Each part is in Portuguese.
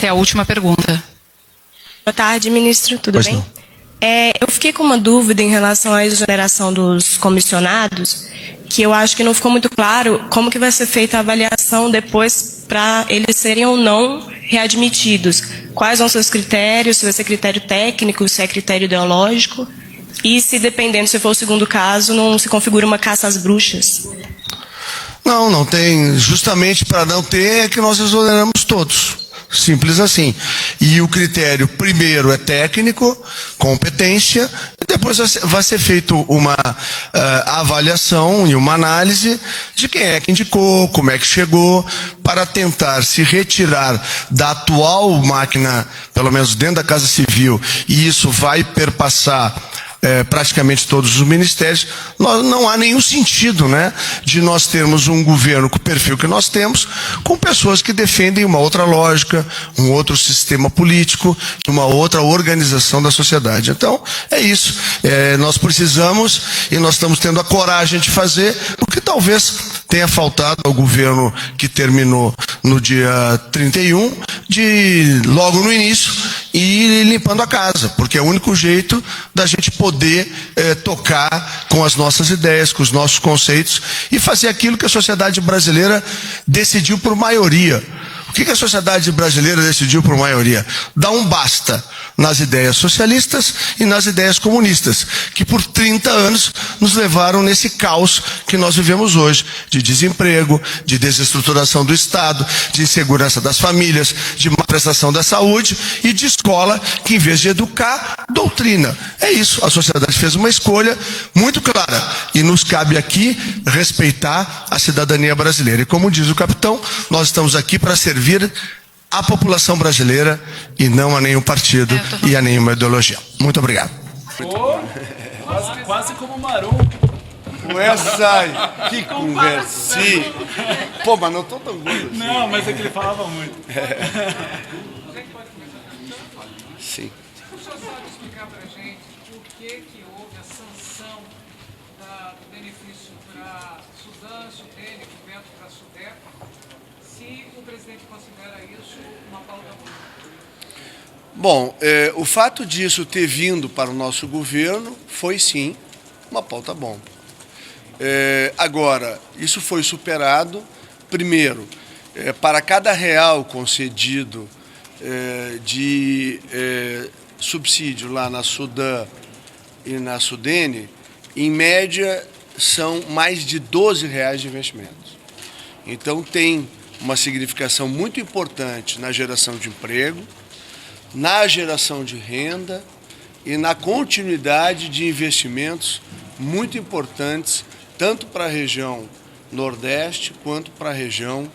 Essa é a última pergunta. Boa tarde, ministro. Tudo Pois bem? não. Eu fiquei com uma dúvida em relação à exoneração dos comissionados, que eu acho que não ficou muito claro como que vai ser feita a avaliação depois para eles serem ou não readmitidos. Quais vão ser os critérios, se vai ser critério técnico, se é critério ideológico, e se, dependendo, se for o segundo caso, não se configura uma caça às bruxas. Não tem. Justamente para não ter é que nós exoneramos todos. Simples assim. E o critério primeiro é técnico, competência, e depois vai ser feito uma avaliação e uma análise de quem é que indicou, como é que chegou, para tentar se retirar da atual máquina, pelo menos dentro da Casa Civil, e isso vai perpassar praticamente todos os ministérios. Não há nenhum sentido, né, de nós termos um governo com o perfil que nós temos, com pessoas que defendem uma outra lógica, um outro sistema político, uma outra organização da sociedade. Então, é isso. Nós precisamos, e nós estamos tendo a coragem de fazer, porque talvez tenha faltado ao governo que terminou no dia 31, de logo no início, ir limpando a casa, porque é o único jeito da gente poder tocar com as nossas ideias, com os nossos conceitos e fazer aquilo que a sociedade brasileira decidiu por maioria. O que a sociedade brasileira decidiu por maioria? Dar um basta nas ideias socialistas e nas ideias comunistas, que por 30 anos nos levaram nesse caos que nós vivemos hoje, de desemprego, de desestruturação do Estado, de insegurança das famílias, de má prestação da saúde e de escola que, em vez de educar, doutrina. É isso, a sociedade fez uma escolha muito clara e nos cabe aqui respeitar a cidadania brasileira. E como diz o capitão, nós estamos aqui para servir a população brasileira e não a nenhum partido e a nenhuma ideologia. Muito obrigado. Quase como o Marum. Com essa aí, que conversinha. Pô, mas não tô tão gordo assim. Não, mas é que ele falava muito. Sim. O senhor sabe explicar para a gente por que houve a sanção do benefício para Sudã, Sudene, Vento para Sudeco, se o presidente considera isso uma pauta boa? Bom, o fato disso ter vindo para o nosso governo foi, sim, uma pauta bom. Agora, isso foi superado, primeiro, para cada real concedido de subsídio lá na Sudã e na Sudene, em média, são mais de R$12 de investimentos. Então, tem uma significação muito importante na geração de emprego, na geração de renda e na continuidade de investimentos muito importantes, tanto para a região Nordeste quanto para a região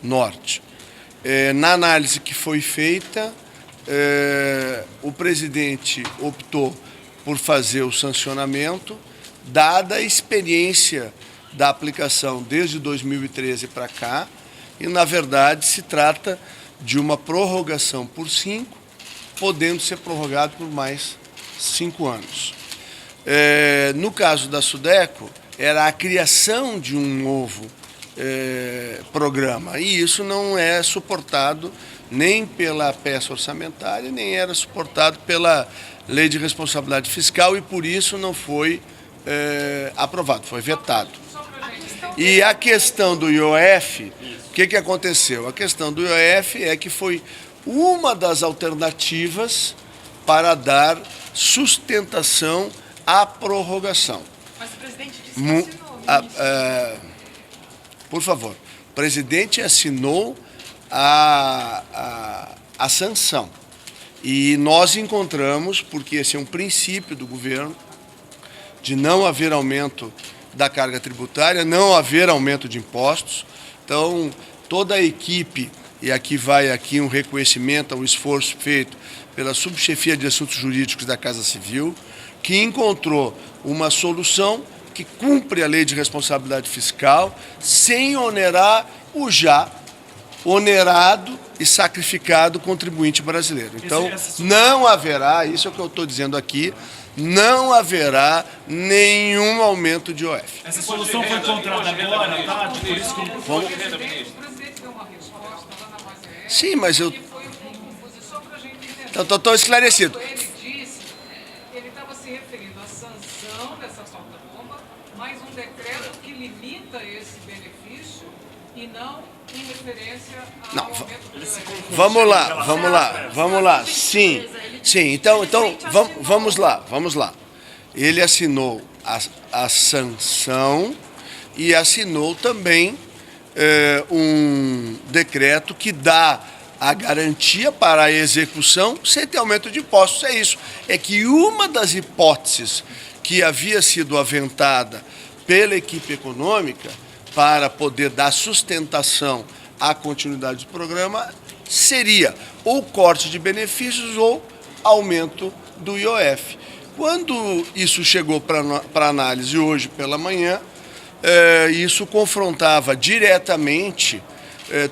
Norte. Na análise que foi feita, o presidente optou por fazer o sancionamento, dada a experiência da aplicação desde 2013 para cá, e, na verdade, se trata de uma prorrogação por 5, podendo ser prorrogado por mais 5 anos. No caso da Sudeco, era a criação de um novo programa, e isso não é suportado nem pela peça orçamentária, nem era suportado pela Lei de Responsabilidade Fiscal, e por isso não foi aprovado, foi vetado. E a questão do IOF, o que aconteceu? A questão do IOF é que foi uma das alternativas para dar sustentação à prorrogação. Mas o presidente disse que assinou. Por favor, o presidente assinou a sanção. E nós encontramos, porque esse é um princípio do governo, de não haver aumento da carga tributária, não haver aumento de impostos. Então, toda a equipe, e aqui vai um reconhecimento ao esforço feito pela Subchefia de Assuntos Jurídicos da Casa Civil, que encontrou uma solução que cumpre a Lei de Responsabilidade Fiscal sem onerar o já onerado e sacrificado contribuinte brasileiro. Então, não haverá, isso é o que eu estou dizendo aqui, não haverá nenhum aumento de IOF. Essa solução foi encontrada agora, tá? Por isso que... Sim, mas eu... Então, estou esclarecido. Ele disse, ele estava se referindo à sanção dessa falta-bomba, mas um decreto que limita esse benefício e não em referência ao aumento do IOF. Vamos lá. Sim. Então vamos lá. Ele assinou a sanção e assinou também um decreto que dá a garantia para a execução sem ter aumento de impostos. É isso. É que uma das hipóteses que havia sido aventada pela equipe econômica para poder dar sustentação à continuidade do programa seria ou corte de benefícios ou aumento do IOF. Quando isso chegou para análise hoje pela manhã, isso confrontava diretamente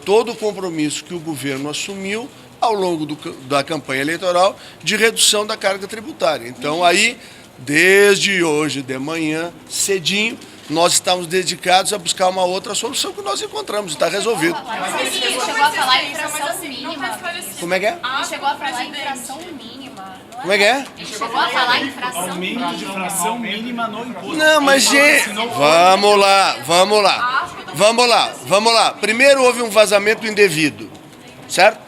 todo o compromisso que o governo assumiu ao longo da campanha eleitoral de redução da carga tributária. Então, aí, desde hoje de manhã, cedinho, nós estamos dedicados a buscar uma outra solução que nós encontramos, está resolvido. Ele chegou a falar em infração mínima. Como é que é? Ele chegou a falar em infração mínima. Como é que é? Ele chegou a falar em infração Aumento de fração mínima no imposto. Não, mas, gente, vamos lá. Primeiro houve um vazamento indevido, certo?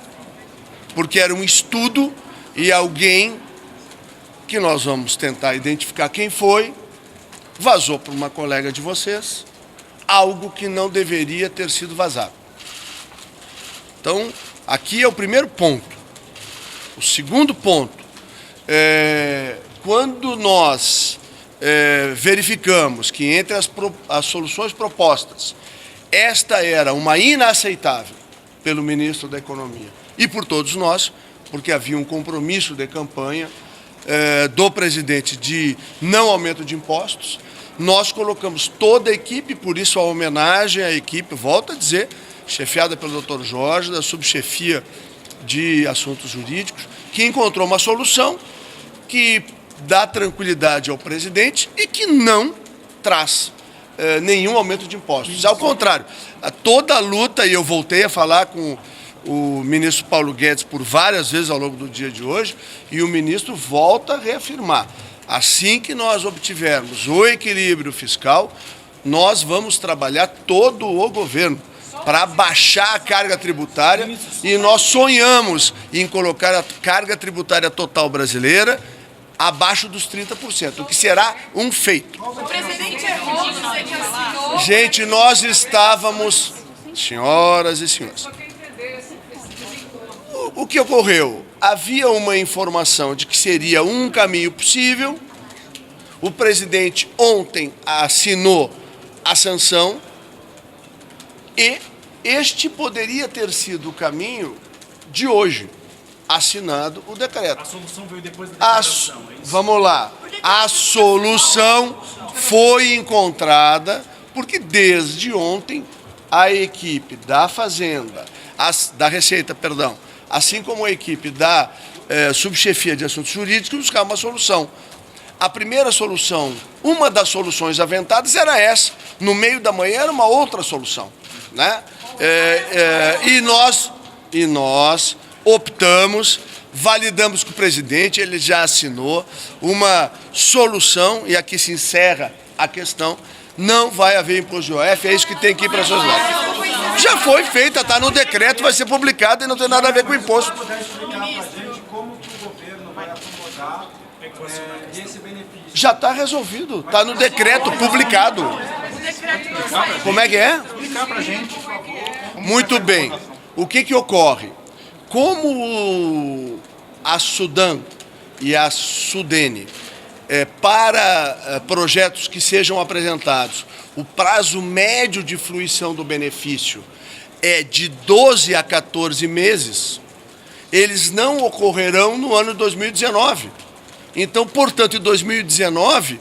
Porque era um estudo e alguém, que nós vamos tentar identificar quem foi, vazou para uma colega de vocês algo que não deveria ter sido vazado. Então, aqui é o primeiro ponto. O segundo ponto, quando nós verificamos que entre as soluções propostas, esta era uma inaceitável pelo ministro da Economia e por todos nós, porque havia um compromisso de campanha do presidente de não aumento de impostos, nós colocamos toda a equipe, por isso a homenagem à equipe, volto a dizer, chefiada pelo Dr. Jorge, da subchefia de assuntos jurídicos, que encontrou uma solução que dá tranquilidade ao presidente e que não traz nenhum aumento de impostos. Ao contrário, toda a luta, e eu voltei a falar com o ministro Paulo Guedes por várias vezes ao longo do dia de hoje, e o ministro volta a reafirmar, assim que nós obtivermos o equilíbrio fiscal, nós vamos trabalhar todo o governo para baixar a carga tributária e nós sonhamos em colocar a carga tributária total brasileira abaixo dos 30%, o que será um feito. O presidente errou, você que assinou. Gente, nós estávamos, senhoras e senhores, o que ocorreu? Havia uma informação de que seria um caminho possível, o presidente ontem assinou a sanção e este poderia ter sido o caminho de hoje, assinado o decreto. A solução veio depois da declaração, é isso? Vamos lá. A solução foi encontrada porque desde ontem a equipe da Fazenda, da Receita, perdão, assim como a equipe da subchefia de assuntos jurídicos, buscava uma solução. A primeira solução, uma das soluções aventadas era essa. No meio da manhã era uma outra solução, né? E nós optamos, validamos com o presidente, ele já assinou uma solução, e aqui se encerra a questão, não vai haver imposto de IOF, é isso que tem que ir para as suas leis. Já foi feita, está no decreto, vai ser publicado e não tem nada a ver com o imposto. Como que o governo vai acomodar esse benefício? Já está resolvido, está no decreto publicado. Como é que é? Explicar pra gente, por favor. Muito bem. O que ocorre? Como a Sudan e a Sudene, para projetos que sejam apresentados, o prazo médio de fruição do benefício é de 12 a 14 meses, eles não ocorrerão no ano 2019. Então, portanto, em 2019,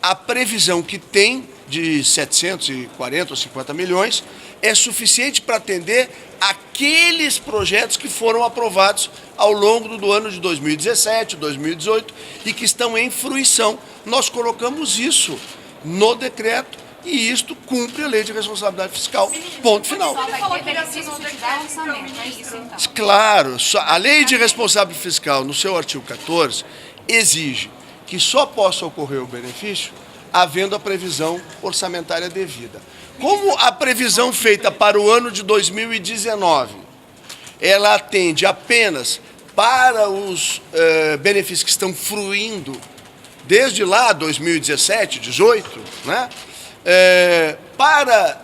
a previsão que tem de 740 ou 50 milhões é suficiente para atender aqueles projetos que foram aprovados ao longo do ano de 2017, 2018 e que estão em fruição. Nós colocamos isso no decreto e isto cumpre a lei de responsabilidade fiscal. Ponto final. Só vai ter benefício se tiver orçamento, é isso então. Claro, a lei de responsabilidade fiscal, no seu artigo 14, exige que só possa ocorrer o benefício havendo a previsão orçamentária devida. Como a previsão feita para o ano de 2019, ela atende apenas para os benefícios que estão fruindo desde lá, 2017, 2018, né? Para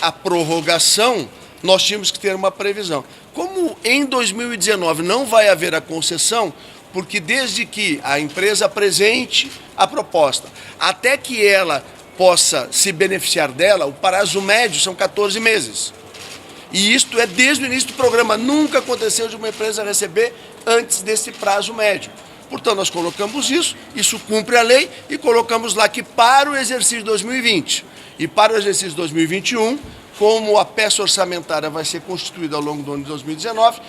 a prorrogação, nós tínhamos que ter uma previsão. Como em 2019 não vai haver a concessão, porque desde que a empresa apresente a proposta, até que ela possa se beneficiar dela, o prazo médio são 14 meses. E isto é desde o início do programa. Nunca aconteceu de uma empresa receber antes desse prazo médio. Portanto, nós colocamos isso cumpre a lei, e colocamos lá que para o exercício 2020 e para o exercício 2021, como a peça orçamentária vai ser constituída ao longo do ano de 2019,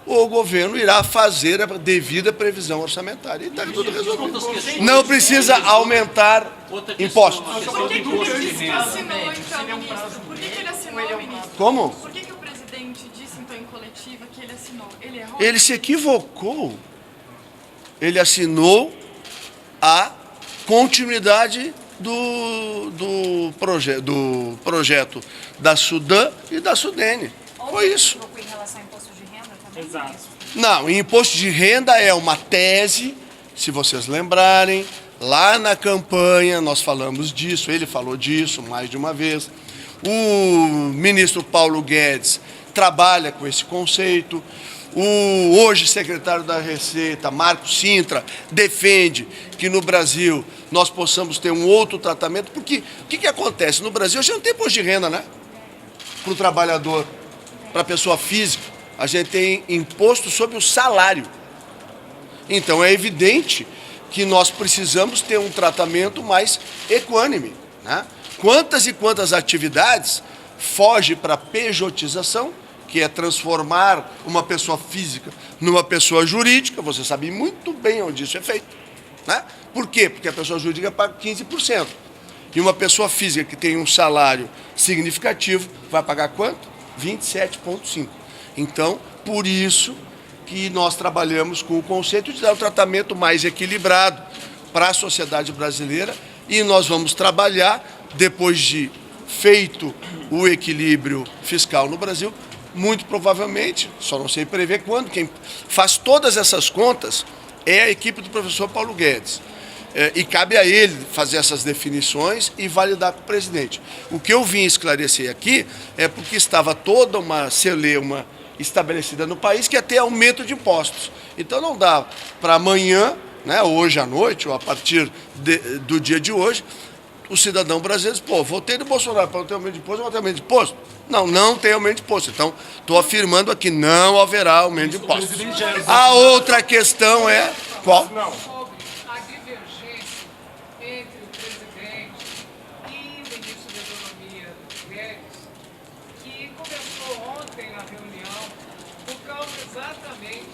o governo irá fazer a devida previsão orçamentária. E está tudo resolvido. Não precisa aumentar impostos. Por que ele assinou, então, ministro? Por que ele assinou, ministro? Como? Por que o presidente disse, então, em coletiva que ele assinou? Ele errou? Ele se equivocou. Ele assinou a continuidade do projeto da Sudam e da Sudene. Foi isso. Em relação ao imposto de renda também? Exato. Não, imposto de renda é uma tese, se vocês lembrarem, lá na campanha nós falamos disso, ele falou disso mais de uma vez. O ministro Paulo Guedes trabalha com esse conceito. O hoje secretário da Receita, Marco Sintra, defende que no Brasil nós possamos ter um outro tratamento, porque o que acontece? No Brasil a gente não tem imposto de renda, né? Para o trabalhador, para a pessoa física, a gente tem imposto sobre o salário. Então é evidente que nós precisamos ter um tratamento mais equânime, né? Quantas e quantas atividades foge para a pejotização, que é transformar uma pessoa física numa pessoa jurídica. Você sabe muito bem onde isso é feito, né? Por quê? Porque a pessoa jurídica paga 15%. E uma pessoa física que tem um salário significativo vai pagar quanto? 27,5%. Então, por isso que nós trabalhamos com o conceito de dar um tratamento mais equilibrado para a sociedade brasileira, e nós vamos trabalhar, depois de feito o equilíbrio fiscal no Brasil, muito provavelmente, só não sei prever quando, quem faz todas essas contas é a equipe do professor Paulo Guedes. E cabe a ele fazer essas definições e validar com o presidente. O que eu vim esclarecer aqui é porque estava toda uma celeuma estabelecida no país que ia ter aumento de impostos. Então não dá para amanhã, né, hoje à noite, ou a partir do dia de hoje, o cidadão brasileiro diz, pô, votei no Bolsonaro para não ter aumento de imposto, não vai ter aumento de imposto. Não, não tem aumento de imposto. Então, estou afirmando aqui, não haverá aumento de imposto. A outra questão é qual? Sobre a divergência entre o presidente e o ministro da Economia, Guedes, que começou ontem na reunião por causa exatamente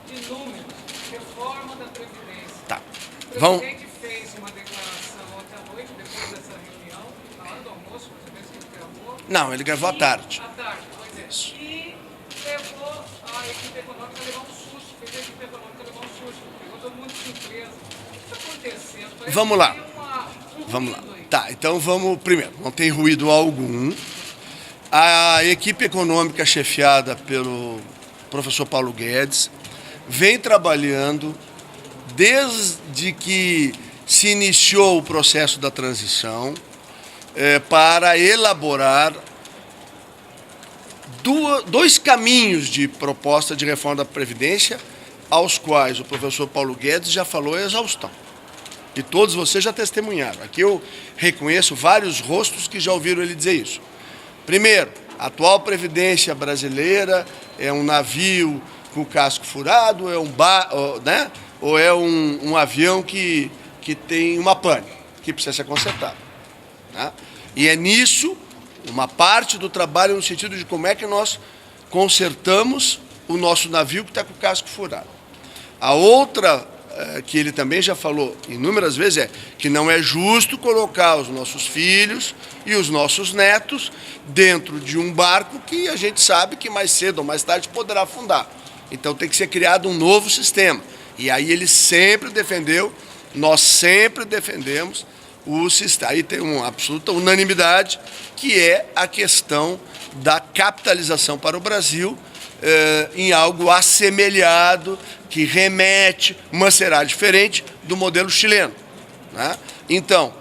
de números, reforma da Previdência. Tá. O Vamos. presidente fez uma declaração ontem à noite, depois dessa reunião, na hora do almoço, mais ou menos, que ele gravou. Não, ele gravou à tarde. À tarde, pois é. E levou a equipe econômica a levar um susto, fez a equipe econômica levar um susto, pegou todo mundo de surpresa. O que está acontecendo? Parece Vamos lá. que tem Vamos lá. ruído aí. Tá, então vamos, primeiro, não tem ruído algum. A equipe econômica chefiada pelo professor Paulo Guedes vem trabalhando desde que se iniciou o processo da transição para elaborar dois caminhos de proposta de reforma da Previdência, aos quais o professor Paulo Guedes já falou a exaustão. E todos vocês já testemunharam. Aqui eu reconheço vários rostos que já ouviram ele dizer isso. Primeiro, a atual Previdência brasileira é um navio com casco furado, né? Ou é um avião que tem uma pane, que precisa ser consertado, né? E é nisso uma parte do trabalho no sentido de como é que nós consertamos o nosso navio que está com o casco furado. A outra que ele também já falou inúmeras vezes, é que não é justo colocar os nossos filhos e os nossos netos dentro de um barco que a gente sabe que mais cedo ou mais tarde poderá afundar. Então tem que ser criado um novo sistema. E aí ele sempre defendeu, nós sempre defendemos o sistema. Aí tem uma absoluta unanimidade, que é a questão da capitalização para o Brasil em algo assemelhado, que remete, mas será diferente do modelo chileno, né? Então,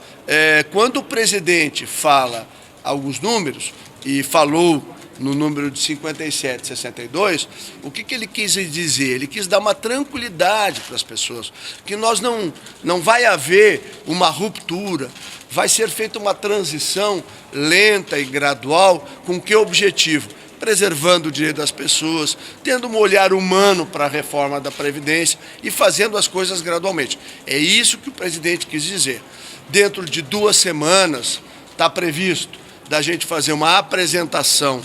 quando o presidente fala alguns números, e falou no número de 57, 62, o que ele quis dizer? Ele quis dar uma tranquilidade para as pessoas, que nós não vai haver uma ruptura, vai ser feita uma transição lenta e gradual, com que objetivo? Preservando o direito das pessoas, tendo um olhar humano para a reforma da Previdência e fazendo as coisas gradualmente. É isso que o presidente quis dizer. Dentro de 2 semanas está previsto da gente fazer uma apresentação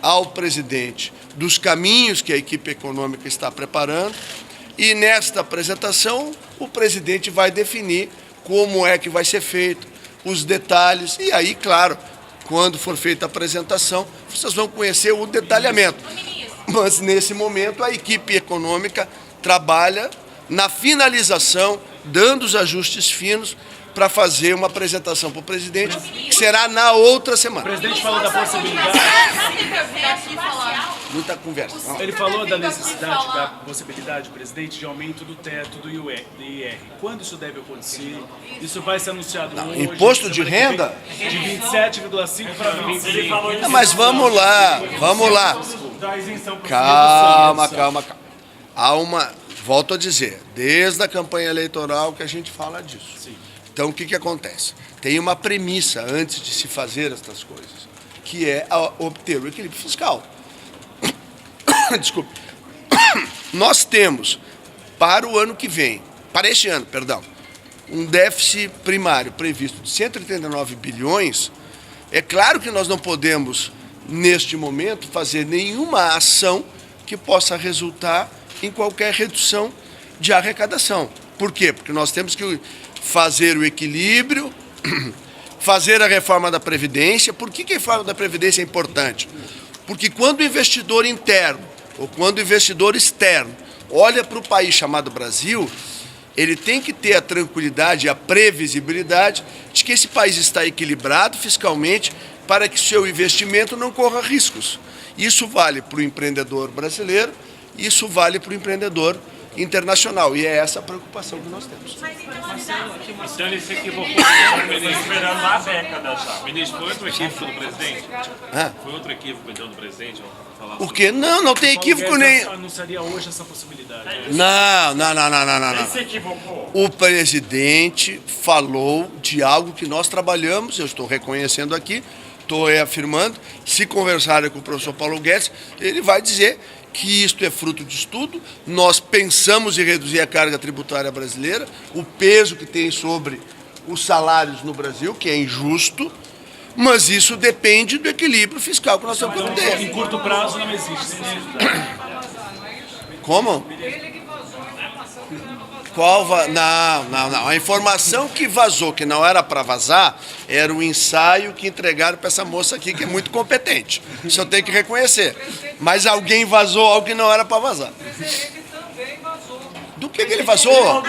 ao presidente dos caminhos que a equipe econômica está preparando, e nesta apresentação o presidente vai definir como é que vai ser feito, os detalhes, e aí, claro, quando for feita a apresentação, vocês vão conhecer o detalhamento. Mas, nesse momento, a equipe econômica trabalha na finalização, dando os ajustes finos para fazer uma apresentação para o presidente, que será na outra semana. O presidente falou da possibilidade... Muita conversa. Ele falou da necessidade, da possibilidade, presidente, de aumento do teto do IR. Quando isso deve acontecer? Isso vai ser anunciado hoje? Imposto de renda? De 27,5 para 25. Mas vamos lá. Da isenção para Calma. Há uma, volto a dizer, desde a campanha eleitoral que a gente fala disso. Sim. Então, o que acontece? Tem uma premissa antes de se fazer estas coisas, que é obter o equilíbrio fiscal. Desculpe. Nós temos, para o ano que vem, para este ano, perdão, um déficit primário previsto de 139 bilhões. É claro que nós não podemos, neste momento, fazer nenhuma ação que possa resultar em qualquer redução de arrecadação. Por quê? Porque nós temos que fazer o equilíbrio, fazer a reforma da Previdência. Por que a reforma da Previdência é importante? Porque quando o investidor interno ou quando o investidor externo olha para o país chamado Brasil, ele tem que ter a tranquilidade e a previsibilidade de que esse país está equilibrado fiscalmente para que seu investimento não corra riscos. Isso vale para o empreendedor brasileiro, isso vale para o empreendedor internacional. E é essa a preocupação que nós temos. Então ele se equivocou, esperando há décadas já. Ministro, foi outro equívoco do presidente? Foi outro equívoco então do presidente? O quê? Não tem equívoco nem... anunciaria hoje essa possibilidade. Não. Ele se equivocou. O presidente falou de algo que nós trabalhamos, eu estou reconhecendo aqui, estou reafirmando. Se conversarem com o professor Paulo Guedes, ele vai dizer que isto é fruto de estudo. Nós pensamos em reduzir a carga tributária brasileira, o peso que tem sobre os salários no Brasil, que é injusto, mas isso depende do equilíbrio fiscal que nós temos que ter. Em curto prazo não existe. Como? Não. A informação que vazou, que não era para vazar, era o ensaio que entregaram para essa moça aqui, que é muito competente. Isso eu tenho que reconhecer. Mas alguém vazou algo que não era para vazar. Do que ele vazou?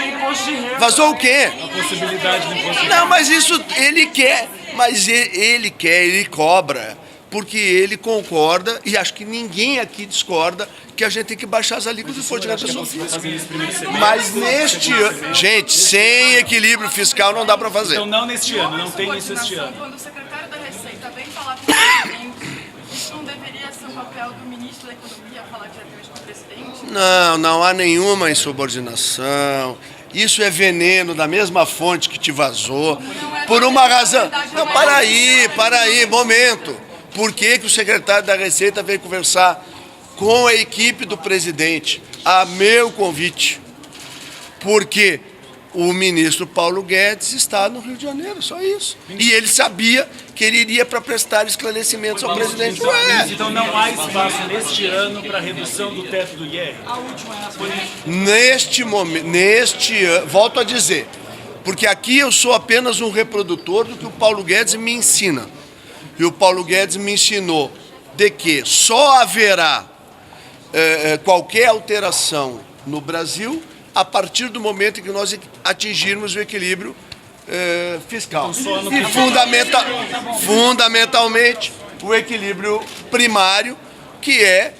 Vazou o quê? A possibilidade do imposto de Não, mas isso ele quer. Mas ele cobra, porque ele concorda, e acho que ninguém aqui discorda, que a gente tem que baixar as alíquotas do imposto de renda pessoa física. Mas neste ano, gente, sem equilíbrio fiscal não dá para fazer. Então não neste ano, não tem isso este ano. Quando o secretário da Receita vem falar com o presidente, isso não deveria ser o papel do ministro da Economia falar diretamente com o presidente? Não há nenhuma insubordinação. Isso é veneno da mesma fonte que te vazou. Por uma razão. Não, para aí, momento. Por que o secretário da Receita veio conversar com a equipe do presidente, a meu convite? Porque o ministro Paulo Guedes está no Rio de Janeiro, só isso. E ele sabia que ele iria para prestar esclarecimentos ao presidente. Então não há espaço neste ano para redução do teto do IR? Neste momento, volto a dizer, porque aqui eu sou apenas um reprodutor do que o Paulo Guedes me ensina. E o Paulo Guedes me ensinou de que só haverá qualquer alteração no Brasil a partir do momento em que nós atingirmos o equilíbrio fiscal. E fundamentalmente o equilíbrio primário, que é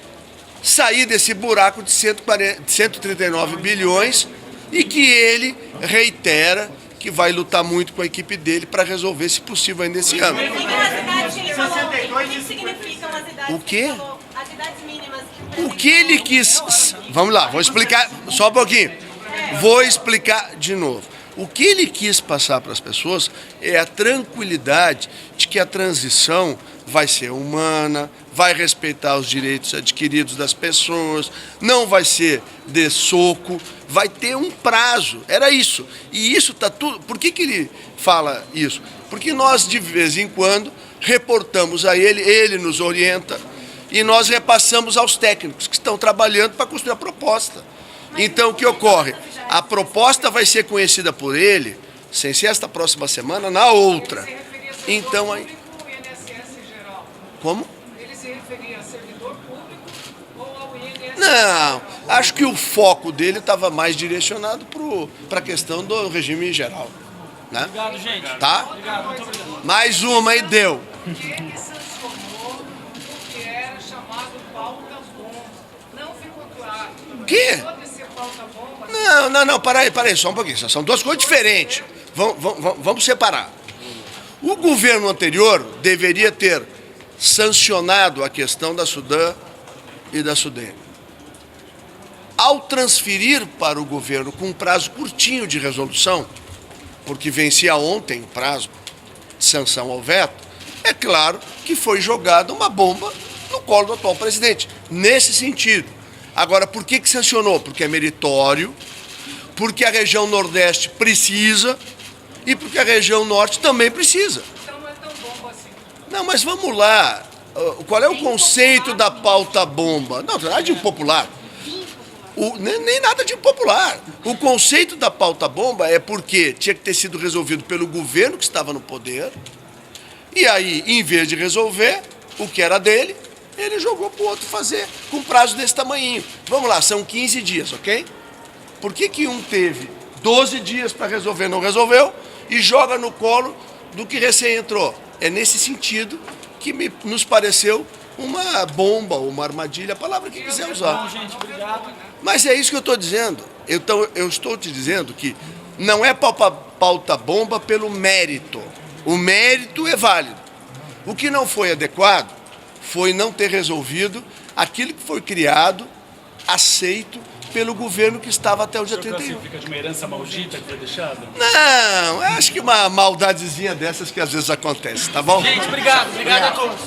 sair desse buraco de 139 bilhões e que ele reitera que vai lutar muito com a equipe dele para resolver, se possível, ainda esse ano. O quê? O que ele quis... Vamos lá, vou explicar só um pouquinho. Vou explicar de novo. O que ele quis passar para as pessoas é a tranquilidade de que a transição vai ser humana, vai respeitar os direitos adquiridos das pessoas, não vai ser de soco, vai ter um prazo. Era isso. E isso está tudo... Por que ele fala isso? Porque nós, de vez em quando, reportamos a ele, ele nos orienta, e nós repassamos aos técnicos que estão trabalhando para construir a proposta. Então, o que ocorre? A proposta vai ser conhecida por ele, sem ser esta próxima semana, na outra. Então, aí... Como? Ele se referia a servidor público ou ao INSS? Não, acho que o foco dele estava mais direcionado para a questão do regime geral. Né? Obrigado, gente. Tá? Obrigado, muito obrigado. Mais uma e deu. Ele sancionou o que era chamado pauta-bomba. Não ficou claro. Quê? Pode ser pauta-bomba? Não, para aí, só um pouquinho. São duas coisas diferentes. Vamos separar. O governo anterior deveria ter sancionado a questão da Sudam e da Sudene. Ao transferir para o governo com um prazo curtinho de resolução, porque vencia ontem o prazo de sanção ao veto, é claro que foi jogada uma bomba no colo do atual presidente. Nesse sentido. Agora, por que sancionou? Porque é meritório, porque a região Nordeste precisa e porque a região Norte também precisa. Então não é tão bomba assim. Não, mas vamos lá. Qual é o conceito da pauta bomba? Não, nada de impopular. Nem nada de impopular. O conceito da pauta bomba é porque tinha que ter sido resolvido pelo governo que estava no poder. E aí, em vez de resolver o que era dele, ele jogou para o outro fazer com prazo desse tamanhinho. Vamos lá, são 15 dias, ok? Por que um teve 12 dias para resolver, não resolveu, e joga no colo do que recém entrou? É nesse sentido que nos pareceu uma bomba, uma armadilha, a palavra que quiser usar. Bom, gente, obrigado. Mas é isso que eu estou dizendo. Então, eu estou te dizendo que não é pauta bomba pelo mérito. O mérito é válido. O que não foi adequado foi não ter resolvido aquilo que foi criado, aceito pelo governo que estava até o dia 31. Fica de uma herança maldita que foi deixada? Não, eu acho que uma maldadezinha dessas que às vezes acontece, tá bom? Gente, obrigado a todos.